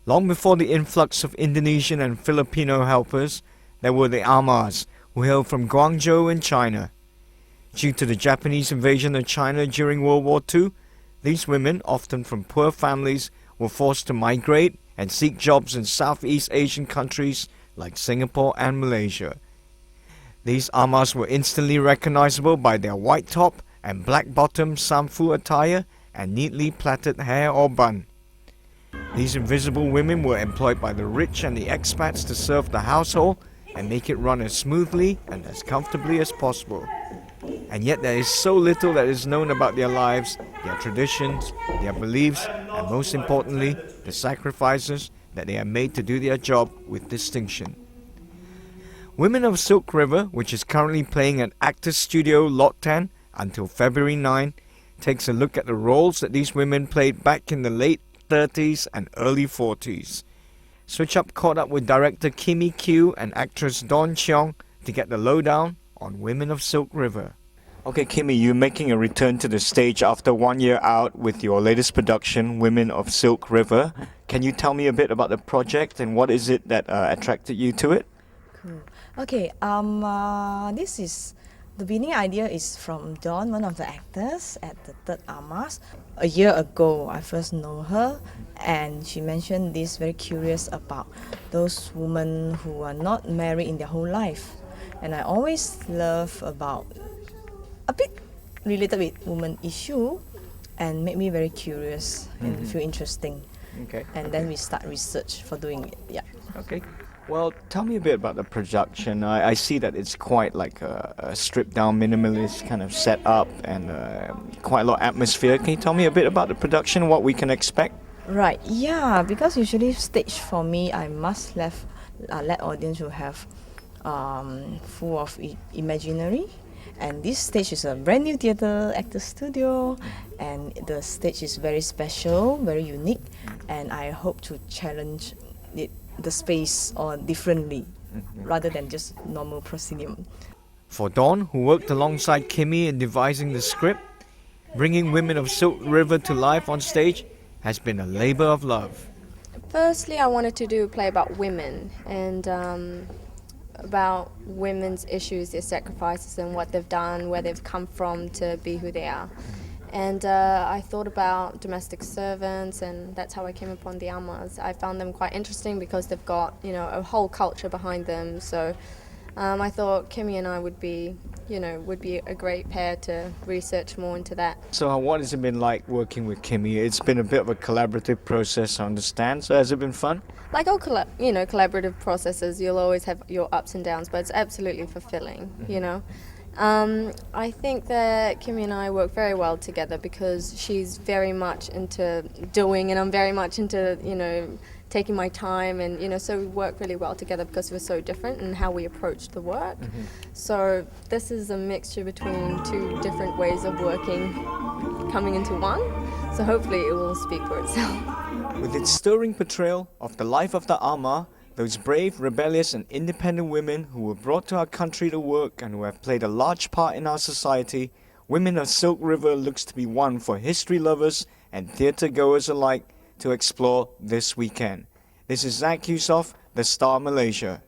Long before the influx of Indonesian and Filipino helpers, there were the Amahs, who hailed from Guangzhou in China. Due to the Japanese invasion of China during World War II, these women, often from poor families, were forced to migrate and seek jobs in Southeast Asian countries like Singapore and Malaysia. These Amahs were instantly recognizable by their white top and black bottom samfu attire and neatly plaited hair or bun. These invisible women were employed by the rich and the expats to serve the household and make it run as smoothly and as comfortably as possible. And yet there is so little that is known about their lives, their traditions, their beliefs, and most importantly, the sacrifices that they have made to do their job with distinction. Women of Silk River, which is currently playing at Actors Studio Lot 10 until February 9, takes a look at the roles that these women played back in the late 30s and early 40s. Switch Up caught up with director Kimmy Kiew and actress Dawn Cheong to get the lowdown on Women of Silk River. Okay, Kimmy, you're making a return to the stage after 1 year out with your latest production, Women of Silk River. Can you tell me a bit about the project and what is it that attracted you to it? Cool. Okay, this is the beginning idea is from Dawn, one of the actors at the third Amahs. A year ago, I first know her, and she mentioned this very curious about those women who are not married in their whole life. And I always love about a bit related with women issue, and made me very curious and feel interesting. Okay. And then we start research for doing it. Yeah. Okay. Well, tell me a bit about the production. I see that it's quite like a stripped-down, minimalist kind of setup and quite a lot of atmosphere. Can you tell me a bit about the production, what we can expect? Right, yeah, because usually stage for me, I must let audience to have full of imaginary. And this stage is a brand new theatre actor studio, and the stage is very special, very unique, and I hope to challenge the space or differently rather than just normal proscenium. For Dawn, who worked alongside Kimmy in devising the script, bringing Women of Silk River to life on stage has been a labour of love. Firstly, I wanted to do a play about women and about women's issues, their sacrifices and what they've done, where they've come from to be who they are. And I thought about domestic servants, and that's how I came upon the Amahs. I found them quite interesting because they've got, a whole culture behind them. So I thought Kimmy and I would be a great pair to research more into that. So what has it been like working with Kimmy? It's been a bit of a collaborative process, I understand. So has it been fun? Like all collaborative processes, you'll always have your ups and downs, but it's absolutely fulfilling, I think that Kimmy and I work very well together because she's very much into doing and I'm very much into, taking my time and, so we work really well together because we're so different in how we approach the work. So this is a mixture between two different ways of working coming into one. So hopefully it will speak for itself. With its stirring portrayal of the life of the Amah, those brave, rebellious and independent women who were brought to our country to work and who have played a large part in our society, Women of Silk River looks to be one for history lovers and theatre goers alike to explore this weekend. This is Zach Yusof, The Star Malaysia.